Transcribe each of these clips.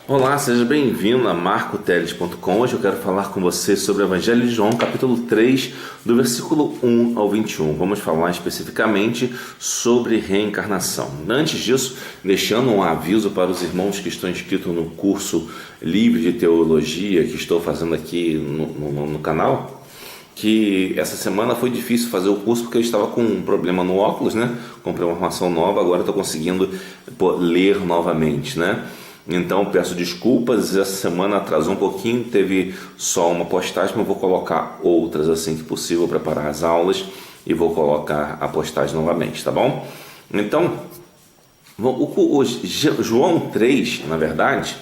Olá, seja bem-vindo a marcoteles.com. Hoje eu quero falar com você sobre o Evangelho de João, capítulo 3, do versículo 1 ao 21. Vamos falar especificamente sobre reencarnação. Antes disso, deixando um aviso para os irmãos que estão inscritos no curso livre de teologia que estou fazendo aqui no canal, que essa semana foi difícil fazer o curso porque eu estava com um problema no óculos, né? Comprei uma armação nova, agora estou conseguindo ler novamente, né? Então peço desculpas, essa semana atrasou um pouquinho, teve só uma postagem, mas eu vou colocar outras assim que possível, preparar as aulas e vou colocar a postagem novamente, tá bom? Então, o João 3, na verdade,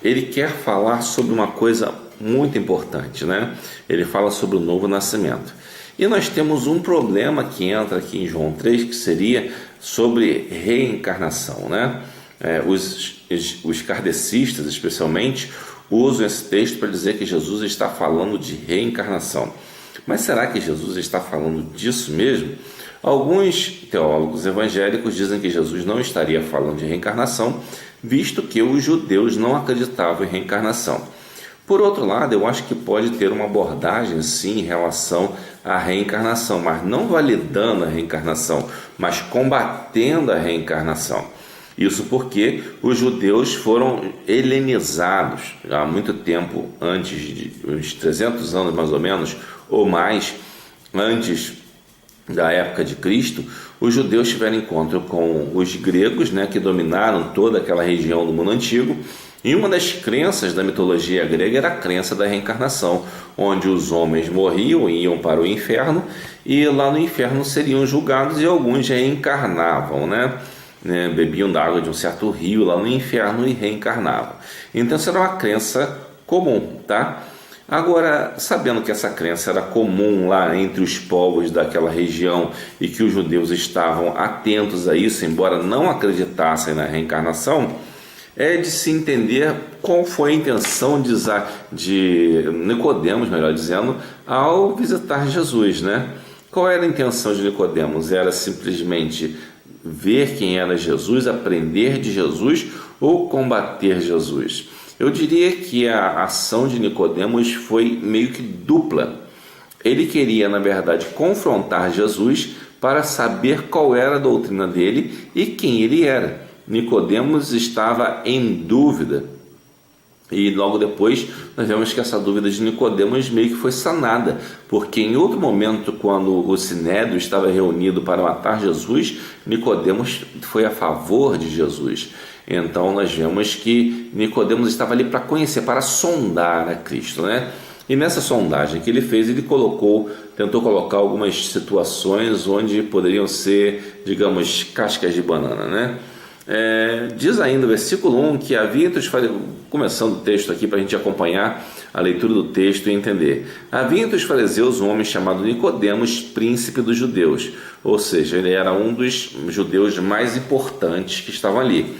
ele quer falar sobre uma coisa muito importante, né? Ele fala sobre o novo nascimento. E nós temos um problema que entra aqui em João 3, que seria sobre reencarnação, né? Os kardecistas, especialmente, usam esse texto para dizer que Jesus está falando de reencarnação. Mas será que Jesus está falando disso mesmo? Alguns teólogos evangélicos dizem que Jesus não estaria falando de reencarnação, visto que os judeus não acreditavam em reencarnação. Por outro lado, eu acho que pode ter uma abordagem sim em relação à reencarnação, mas não validando a reencarnação, mas combatendo a reencarnação. Isso porque os judeus foram helenizados há muito tempo, antes de uns 300 anos mais ou menos, ou mais, antes da época de Cristo. Os judeus tiveram encontro com os gregos, né, que dominaram toda aquela região do mundo antigo. E uma das crenças da mitologia grega era a crença da reencarnação, onde os homens morriam e iam para o inferno, e lá no inferno seriam julgados e alguns reencarnavam, né? Bebiam da água de um certo rio lá no inferno e reencarnavam. Então isso era uma crença comum, tá? Agora, sabendo que essa crença era comum lá entre os povos daquela região e que os judeus estavam atentos a isso, embora não acreditassem na reencarnação, é de se entender qual foi a intenção de Nicodemos, melhor dizendo, ao visitar Jesus, né? Qual era a intenção de Nicodemos? Era simplesmente ver quem era Jesus, aprender de Jesus ou combater Jesus? Eu diria que a ação de Nicodemos foi meio que dupla. Ele queria, na verdade, confrontar Jesus para saber qual era a doutrina dele e quem ele era. Nicodemos estava em dúvida. E logo depois nós vemos que essa dúvida de Nicodemos meio que foi sanada, porque em outro momento, quando o Sinédrio estava reunido para matar Jesus, Nicodemos foi a favor de Jesus. Então nós vemos que Nicodemos estava ali para conhecer, para sondar a Cristo, né? E nessa sondagem que ele fez, ele tentou colocar algumas situações onde poderiam ser, digamos, cascas de banana, né? Diz ainda o versículo 1 que havia entre os fariseus, começando o texto aqui para a gente acompanhar a leitura do texto e entender. Havia entre os fariseus um homem chamado Nicodemos, príncipe dos judeus, ou seja, ele era um dos judeus mais importantes que estavam ali.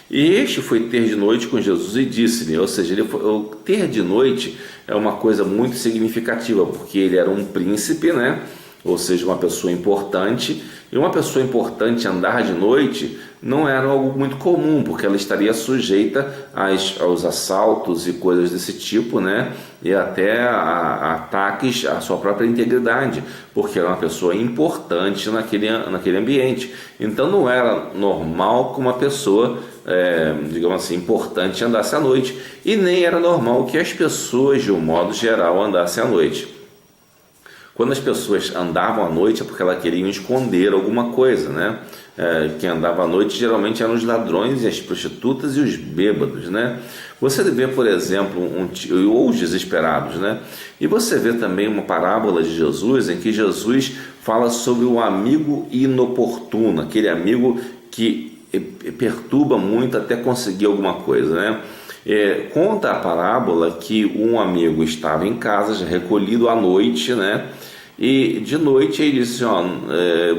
E este foi ter de noite com Jesus e disse-lhe, ou seja, o ter de noite é uma coisa muito significativa, porque ele era um príncipe, né? Ou seja, uma pessoa importante, e uma pessoa importante andar de noite não era algo muito comum, porque ela estaria sujeita aos assaltos e coisas desse tipo, né? E até a ataques à sua própria integridade, porque era uma pessoa importante naquele ambiente. Então não era normal que uma pessoa, digamos assim, importante andasse à noite, e nem era normal que as pessoas, de um modo geral, andassem à noite. Quando as pessoas andavam à noite é porque elas queriam esconder alguma coisa, né? Quem andava à noite geralmente eram os ladrões e as prostitutas e os bêbados, né? Você vê, por exemplo, ou os desesperados, né? E você vê também uma parábola de Jesus em que Jesus fala sobre o amigo inoportuno, aquele amigo que perturba muito até conseguir alguma coisa, né? Conta a parábola que um amigo estava em casa, já recolhido à noite, né? E de noite ele disse,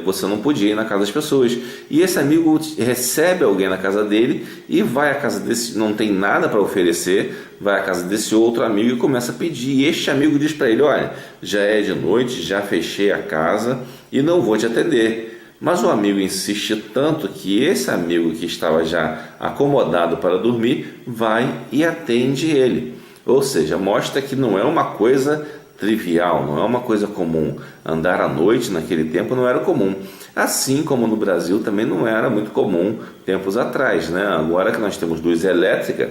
você não podia ir na casa das pessoas. E esse amigo recebe alguém na casa dele e vai à casa desse, não tem nada para oferecer, vai à casa desse outro amigo e começa a pedir. E este amigo diz para ele, olha, já é de noite, já fechei a casa e não vou te atender. Mas o amigo insiste tanto que esse amigo que estava já acomodado para dormir vai e atende ele. Ou seja, mostra que não é uma coisa trivial, não é uma coisa comum. Andar à noite naquele tempo não era comum. Assim como no Brasil também não era muito comum tempos atrás, né? Agora que nós temos luz elétrica,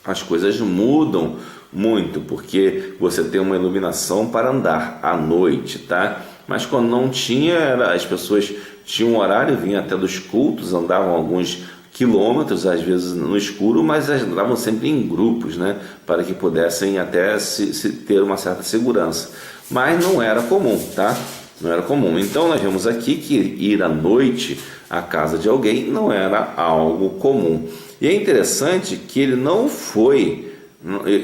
as coisas mudam muito, porque você tem uma iluminação para andar à noite, tá? Mas quando não tinha, as pessoas tinham um horário, vinham até dos cultos, andavam alguns quilômetros, às vezes no escuro, mas andavam sempre em grupos, né? Para que pudessem até se ter uma certa segurança. Mas não era comum, tá? Não era comum. Então nós vemos aqui que ir à noite à casa de alguém não era algo comum. E é interessante que ele não foi,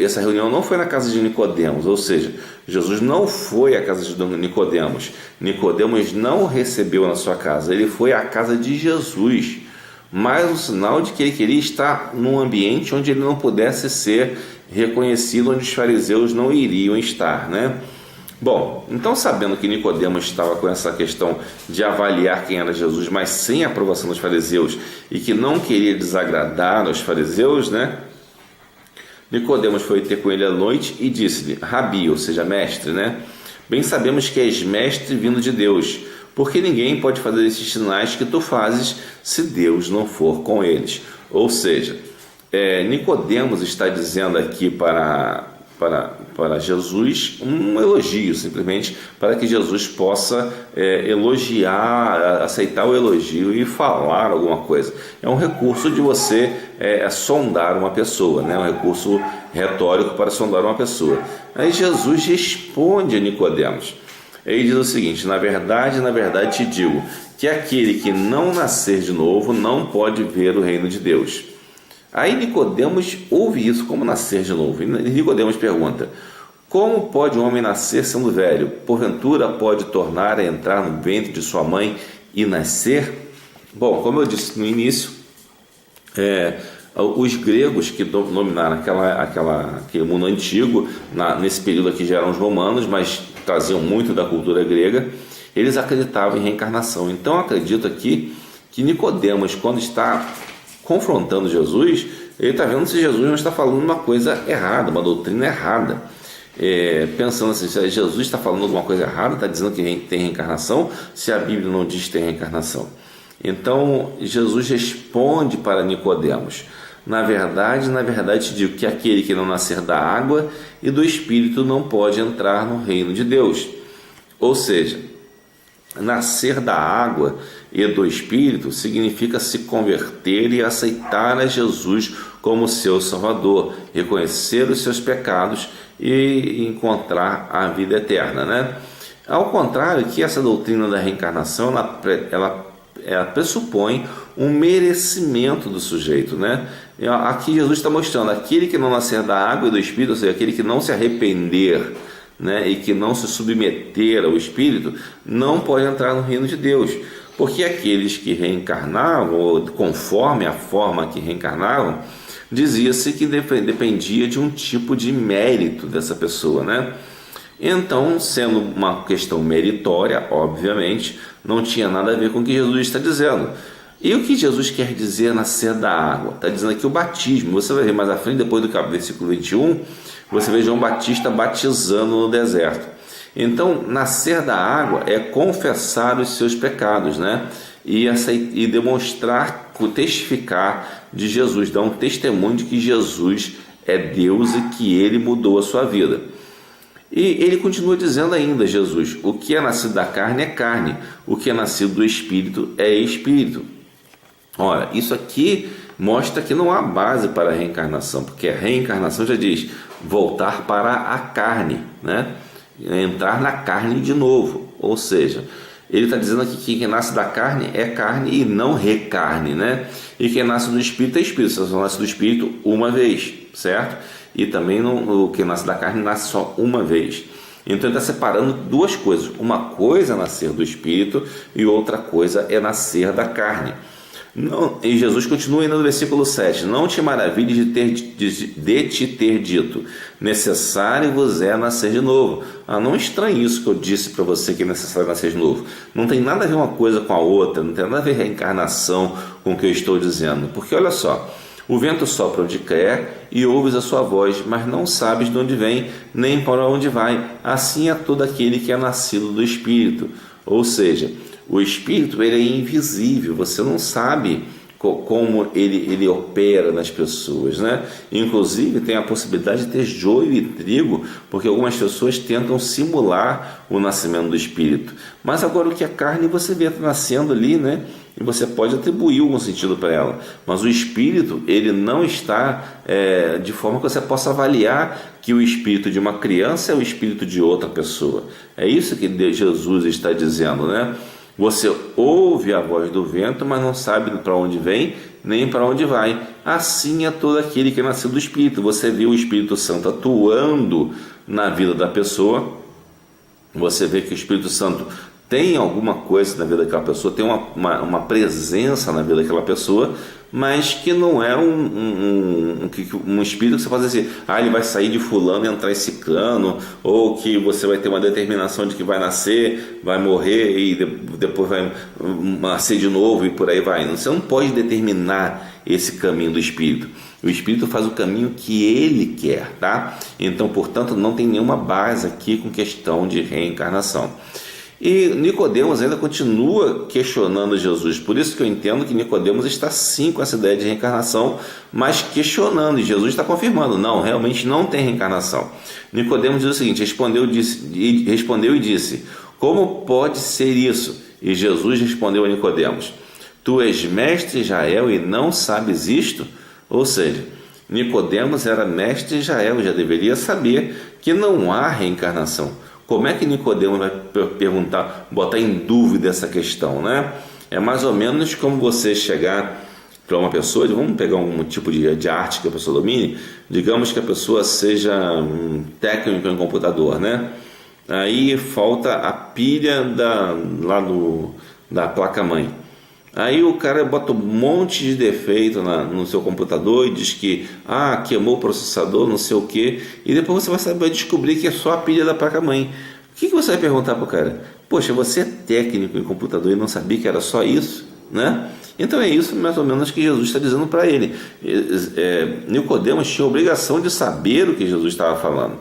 essa reunião não foi na casa de Nicodemos, ou seja, Jesus não foi à casa de Nicodemos. Nicodemos não o recebeu na sua casa, ele foi à casa de Jesus. Mais um sinal de que ele queria estar num ambiente onde ele não pudesse ser reconhecido, onde os fariseus não iriam estar, né? Bom, então sabendo que Nicodemos estava com essa questão de avaliar quem era Jesus, mas sem a aprovação dos fariseus, e que não queria desagradar aos fariseus, né? Nicodemos foi ter com ele à noite e disse-lhe: Rabi, ou seja, mestre, né? Bem sabemos que és mestre vindo de Deus, porque ninguém pode fazer esses sinais que tu fazes se Deus não for com eles. Ou seja, Nicodemos está dizendo aqui para Jesus um elogio, simplesmente para que Jesus possa elogiar, aceitar o elogio e falar alguma coisa. É um recurso de você sondar uma pessoa, né? Um recurso retórico para sondar uma pessoa. Aí Jesus responde a Nicodemos. Ele diz o seguinte: na verdade te digo que aquele que não nascer de novo não pode ver o reino de Deus. Aí Nicodemos ouve isso, como nascer de novo? E Nicodemos pergunta: como pode um homem nascer sendo velho? Porventura pode tornar a entrar no ventre de sua mãe e nascer? Bom, como eu disse no início, os gregos que dominaram aquele mundo antigo, nesse período aqui já eram os romanos, mas traziam muito da cultura grega, eles acreditavam em reencarnação. Então acredito aqui que Nicodemos, quando está confrontando Jesus, ele está vendo se Jesus não está falando uma coisa errada, uma doutrina errada. Pensando assim, se Jesus está falando alguma coisa errada, está dizendo que tem reencarnação, se a Bíblia não diz que tem reencarnação. Então Jesus responde para Nicodemos: na verdade te digo que aquele que não nascer da água e do Espírito não pode entrar no reino de Deus. Ou seja, nascer da água e do Espírito significa se converter e aceitar a Jesus como seu Salvador, reconhecer os seus pecados e encontrar a vida eterna, né? Ao contrário, que essa doutrina da reencarnação ela pressupõe um merecimento do sujeito, né? Aqui Jesus está mostrando: aquele que não nascer da água e do Espírito, ou seja, aquele que não se arrepender, né, e que não se submeter ao Espírito, não pode entrar no reino de Deus. Porque aqueles que reencarnavam, ou conforme a forma que reencarnavam, dizia-se que dependia de um tipo de mérito dessa pessoa, né? Então, sendo uma questão meritória, obviamente, não tinha nada a ver com o que Jesus está dizendo. E o que Jesus quer dizer nascer da água? Está dizendo aqui o batismo. Você vai ver mais à frente, depois do versículo 21, você vê João Batista batizando no deserto. Então, nascer da água é confessar os seus pecados, né? E demonstrar, testificar de Jesus, dar um testemunho de que Jesus é Deus e que Ele mudou a sua vida. E ele continua dizendo ainda, Jesus: o que é nascido da carne é carne, o que é nascido do Espírito é Espírito. Ora, isso aqui mostra que não há base para a reencarnação, porque a reencarnação já diz voltar para a carne, né? Entrar na carne de novo. Ou seja, ele está dizendo aqui que quem nasce da carne é carne e não recarne, né? E quem nasce do Espírito é Espírito. Você só nasce do Espírito uma vez, certo? E também quem nasce da carne nasce só uma vez. Então ele está separando duas coisas: uma coisa é nascer do Espírito e outra coisa é nascer da carne. Não, e Jesus continua ainda no versículo 7: não te maravilhes de te ter dito, necessário vos é nascer de novo. Não estranhe isso que eu disse para você, que é necessário nascer de novo. Não tem nada a ver uma coisa com a outra, não tem nada a ver reencarnação com o que eu estou dizendo. Porque olha só, o vento sopra onde quer e ouves a sua voz, mas não sabes de onde vem, nem para onde vai. Assim é todo aquele que é nascido do Espírito. Ou seja, o Espírito ele é invisível, você não sabe como ele opera nas pessoas, né? Inclusive tem a possibilidade de ter joio e trigo, porque algumas pessoas tentam simular o nascimento do Espírito. Mas agora o que é carne você vê nascendo ali, né? E você pode atribuir algum sentido para ela. Mas o Espírito, ele não está de forma que você possa avaliar que o Espírito de uma criança é o Espírito de outra pessoa. É isso que Jesus está dizendo, né? Você ouve a voz do vento, mas não sabe para onde vem, nem para onde vai. Assim é todo aquele que é nascido do Espírito. Você vê o Espírito Santo atuando na vida da pessoa. Você vê que o Espírito Santo tem alguma coisa na vida daquela pessoa, tem uma presença na vida daquela pessoa, mas que não é um espírito que você pode dizer assim, ele vai sair de fulano e entrar em ciclano, ou que você vai ter uma determinação de que vai nascer, vai morrer e depois vai nascer de novo e por aí vai. Você não pode determinar esse caminho do espírito. O espírito faz o caminho que ele quer, tá? Então, portanto, não tem nenhuma base aqui com questão de reencarnação. E Nicodemos ainda continua questionando Jesus, por isso que eu entendo que Nicodemos está sim com essa ideia de reencarnação, mas questionando, e Jesus está confirmando, não, realmente não tem reencarnação. Nicodemos diz o seguinte, respondeu e disse, como pode ser isso? E Jesus respondeu a Nicodemos, tu és mestre de Israel e não sabes isto? Ou seja, Nicodemos era mestre de Israel, já deveria saber que não há reencarnação. Como é que Nicodemos vai perguntar, botar em dúvida essa questão, né? É mais ou menos como você chegar para uma pessoa, vamos pegar um tipo de arte que a pessoa domine, digamos que a pessoa seja um técnico em computador, né? Aí falta a pilha da placa-mãe. Aí o cara bota um monte de defeito no seu computador e diz que queimou o processador, não sei o que, e depois você vai descobrir que é só a pilha da placa-mãe. O que você vai perguntar para o cara? Poxa, você é técnico em computador e não sabia que era só isso, né? Então é isso mais ou menos que Jesus está dizendo para ele. Nicodemos tinha a obrigação de saber o que Jesus estava falando.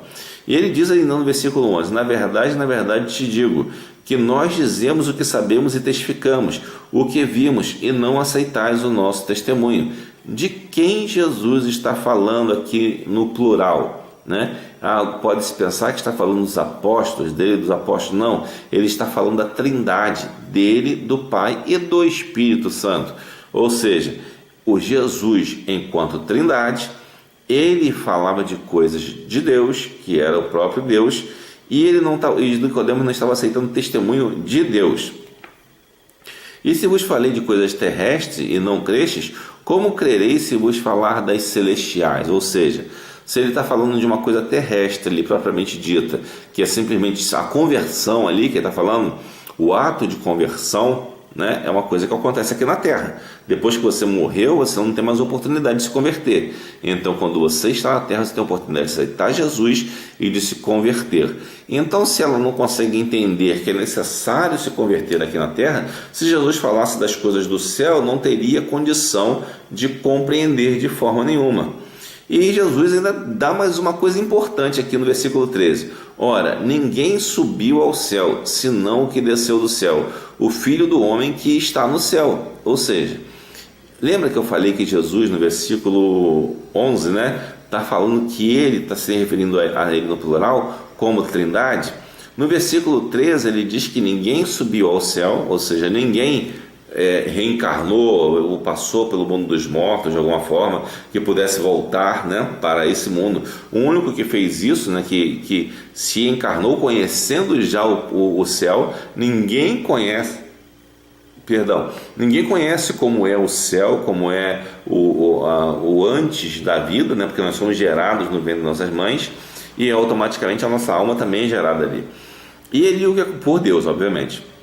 E ele diz aí no versículo 11, na verdade te digo, que nós dizemos o que sabemos e testificamos, o que vimos, e não aceitais o nosso testemunho. De quem Jesus está falando aqui no plural, né? Pode-se pensar que está falando dos apóstolos, dele, dos apóstolos. Não, ele está falando da trindade, dele, do Pai e do Espírito Santo. Ou seja, o Jesus, enquanto trindade, ele falava de coisas de Deus, que era o próprio Deus, e Nicodemos não estava aceitando testemunho de Deus. E se vos falei de coisas terrestres e não crestes, como crereis se vos falar das celestiais? Ou seja, se ele está falando de uma coisa terrestre ali, propriamente dita, que é simplesmente a conversão ali, que ele está falando, o ato de conversão, né, é uma coisa que acontece aqui na Terra. Depois que você morreu, você não tem mais oportunidade de se converter. Então, quando você está na Terra, você tem a oportunidade de aceitar Jesus e de se converter. Então, se ela não consegue entender que é necessário se converter aqui na Terra, se Jesus falasse das coisas do céu, não teria condição de compreender de forma nenhuma. E Jesus ainda dá mais uma coisa importante aqui no versículo 13. Ora, ninguém subiu ao céu, senão o que desceu do céu, o Filho do Homem que está no céu. Ou seja, lembra que eu falei que Jesus, no versículo 11, né, está falando que ele está se referindo a ele no plural, como trindade? No versículo 13, ele diz que ninguém subiu ao céu, ou seja, ninguém reencarnou ou passou pelo mundo dos mortos de alguma forma, que pudesse voltar, né, para esse mundo. O único que fez isso, né, que se encarnou conhecendo já o céu, ninguém conhece como é o céu, como é o antes da vida, né, porque nós somos gerados no ventre das nossas mães e automaticamente a nossa alma também é gerada ali. E ele, por Deus, obviamente.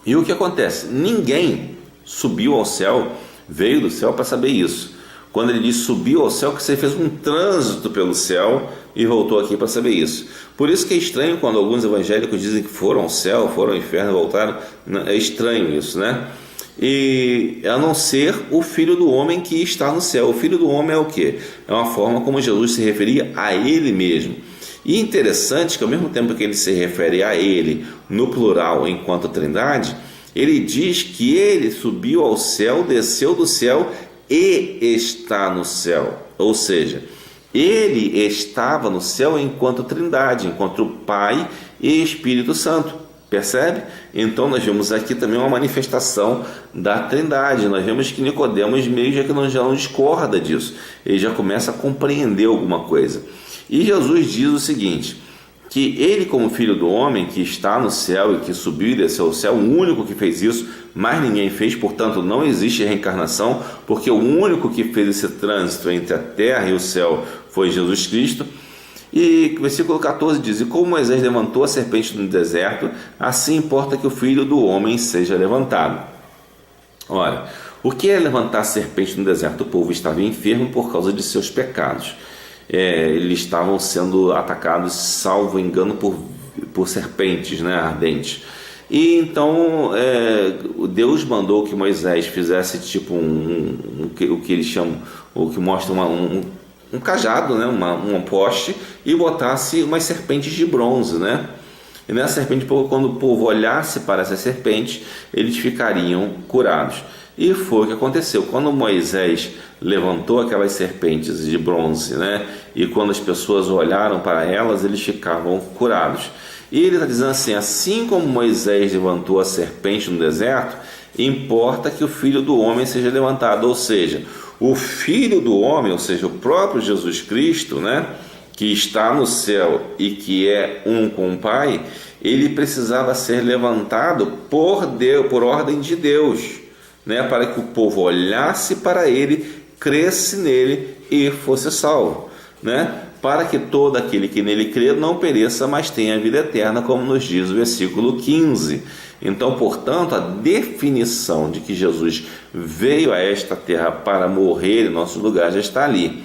E o que acontece? Ninguém subiu ao céu veio do céu para saber isso. Quando ele diz subiu ao céu, que você fez um trânsito pelo céu e voltou aqui para saber isso. Por isso que é estranho quando alguns evangélicos dizem que foram ao céu, foram ao inferno e voltaram. É estranho isso, né? E a não ser o Filho do Homem que está no céu. O Filho do Homem é o quê? É uma forma como Jesus se referia a ele mesmo. E interessante que ao mesmo tempo que ele se refere a ele no plural enquanto trindade, ele diz que ele subiu ao céu, desceu do céu e está no céu. Ou seja, ele estava no céu enquanto trindade, enquanto Pai e Espírito Santo. Percebe? Então nós vemos aqui também uma manifestação da trindade. Nós vemos que Nicodemos meio já não discorda disso. Ele já começa a compreender alguma coisa. E Jesus diz o seguinte, que ele como Filho do Homem, que está no céu e que subiu e desceu ao céu, o único que fez isso, mais ninguém fez, portanto não existe reencarnação, porque o único que fez esse trânsito entre a terra e o céu foi Jesus Cristo. E versículo 14 diz, e como Moisés levantou a serpente no deserto, assim importa que o Filho do Homem seja levantado. Ora, o que é levantar a serpente no deserto? O povo estava enfermo por causa de seus pecados. Eles estavam sendo atacados, salvo engano, por serpentes, né, ardentes. E então Deus mandou que Moisés fizesse tipo o que eles chamam, o que mostra um cajado, né, um poste, e botasse umas serpentes de bronze, né? E nessa serpente, quando o povo olhasse para essas serpentes, eles ficariam curados. E foi o que aconteceu. Quando Moisés levantou aquelas serpentes de bronze, né, e quando as pessoas olharam para elas, eles ficavam curados. E ele está dizendo assim como Moisés levantou a serpente no deserto, importa que o Filho do Homem seja levantado. Ou seja, o Filho do Homem, ou seja, o próprio Jesus Cristo, né, que está no céu e que é um com o Pai, ele precisava ser levantado por Deus, por ordem de Deus, né, para que o povo olhasse para ele, cresce nele e fosse salvo, né, para que todo aquele que nele crê não pereça, mas tenha a vida eterna, como nos diz o versículo 15. Então, portanto, a definição de que Jesus veio a esta terra para morrer em nosso lugar já está ali.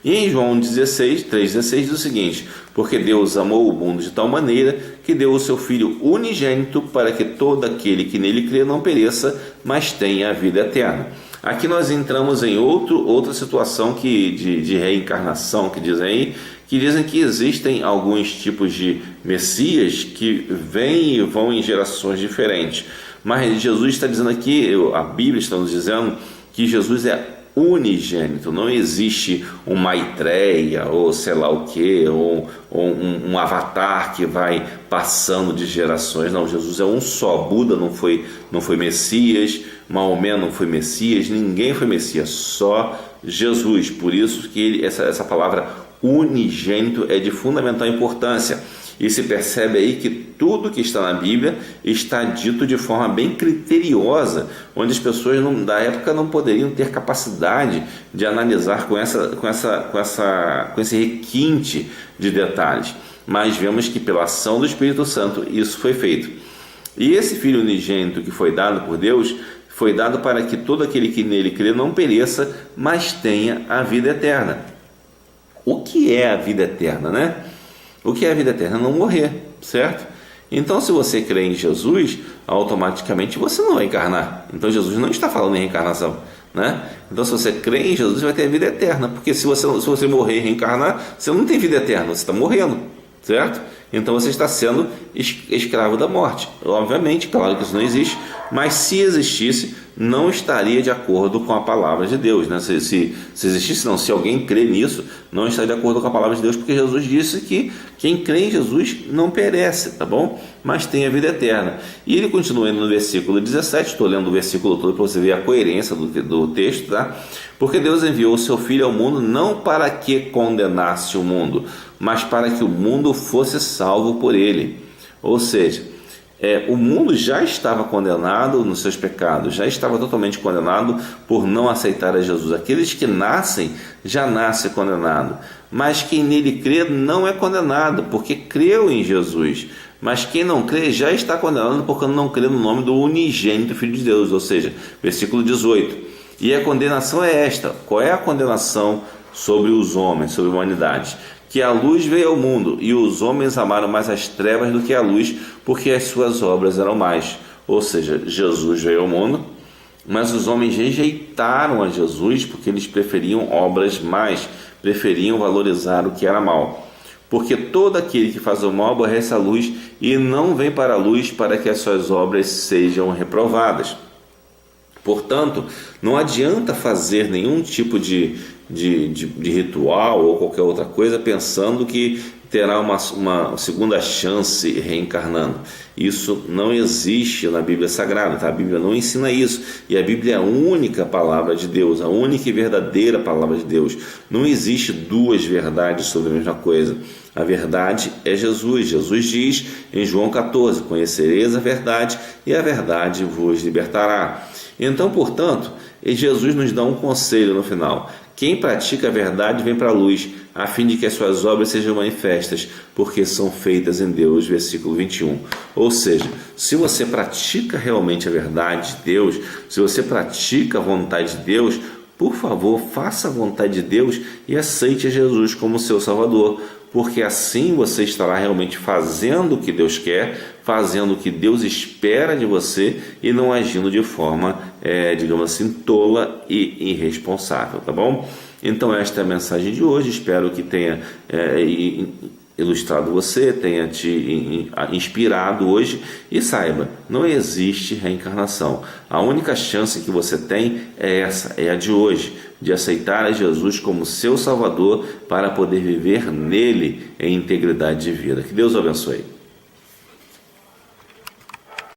E em João 3,16 diz o seguinte, porque Deus amou o mundo de tal maneira que deu o seu Filho unigênito para que todo aquele que nele crê não pereça, mas tenha a vida eterna. Aqui nós entramos em outra situação de reencarnação, que dizem que existem alguns tipos de Messias que vêm e vão em gerações diferentes. Mas Jesus está dizendo aqui, a Bíblia está nos dizendo que Jesus é unigênito, não existe um Maitreya ou sei lá o que, ou um avatar que vai passando de gerações. Não, Jesus é um só. Buda não foi Messias, Maomé não foi Messias, ninguém foi Messias, só Jesus. Por isso que essa palavra unigênito é de fundamental importância. E se percebe aí que tudo que está na Bíblia está dito de forma bem criteriosa, onde as pessoas da época não poderiam ter capacidade de analisar com esse requinte de detalhes. Mas vemos que pela ação do Espírito Santo isso foi feito. E esse Filho unigênito que foi dado por Deus, foi dado para que todo aquele que nele crê não pereça, mas tenha a vida eterna. O que é a vida eterna, né? O que é a vida eterna? Não morrer, certo? Então, se você crê em Jesus, automaticamente você não vai encarnar. Então, Jesus não está falando em reencarnação, né? Então, se você crê em Jesus, você vai ter a vida eterna. Porque se você morrer e reencarnar, você não tem vida eterna, você está morrendo, certo? Então, você está sendo escravo da morte. Obviamente, claro que isso não existe, mas se existisse, não estaria de acordo com a palavra de Deus, né? Se existisse, não, se alguém crê nisso, não estaria de acordo com a palavra de Deus, porque Jesus disse que quem crê em Jesus não perece, tá bom? Mas tem a vida eterna. E ele continua no versículo 17, estou lendo o versículo todo para você ver a coerência do texto, tá? Porque Deus enviou o seu Filho ao mundo não para que condenasse o mundo, mas para que o mundo fosse salvo por ele. Ou seja, o mundo já estava condenado nos seus pecados, já estava totalmente condenado por não aceitar a Jesus. Aqueles que nascem, já nascem condenado, mas quem nele crê não é condenado, porque creu em Jesus. Mas quem não crê já está condenado porque não crê no nome do unigênito Filho de Deus. Ou seja, versículo 18, E a condenação é esta. Qual é a condenação sobre os homens, sobre a humanidade? Que a luz veio ao mundo e os homens amaram mais as trevas do que a luz, porque as suas obras eram más. Ou seja, Jesus veio ao mundo, mas os homens rejeitaram a Jesus porque eles preferiam obras más, preferiam valorizar o que era mal. Porque todo aquele que faz o mal aborrece a luz e não vem para a luz para que as suas obras sejam reprovadas. Portanto, não adianta fazer nenhum tipo de ritual ou qualquer outra coisa pensando que terá uma segunda chance reencarnando. Isso não existe na Bíblia Sagrada, tá? A Bíblia não ensina isso, e a Bíblia é a única palavra de Deus, a única e verdadeira palavra de Deus. Não existe duas verdades sobre a mesma coisa. A verdade é Jesus. Jesus diz em João 14: conhecereis a verdade e a verdade vos libertará. Então, portanto, Jesus nos dá um conselho no final: quem pratica a verdade vem para a luz, a fim de que as suas obras sejam manifestas, porque são feitas em Deus. Versículo 21. Ou seja, se você pratica realmente a verdade de Deus, se você pratica a vontade de Deus, por favor, faça a vontade de Deus e aceite Jesus como seu Salvador, porque assim você estará realmente fazendo o que Deus quer, fazendo o que Deus espera de você e não agindo de forma, digamos assim, tola e irresponsável, tá bom? Então esta é a mensagem de hoje, espero que tenha ilustrado você, tenha te inspirado hoje, e saiba, não existe reencarnação. A única chance que você tem é essa, é a de hoje, de aceitar a Jesus como seu Salvador para poder viver nele em integridade de vida. Que Deus o abençoe.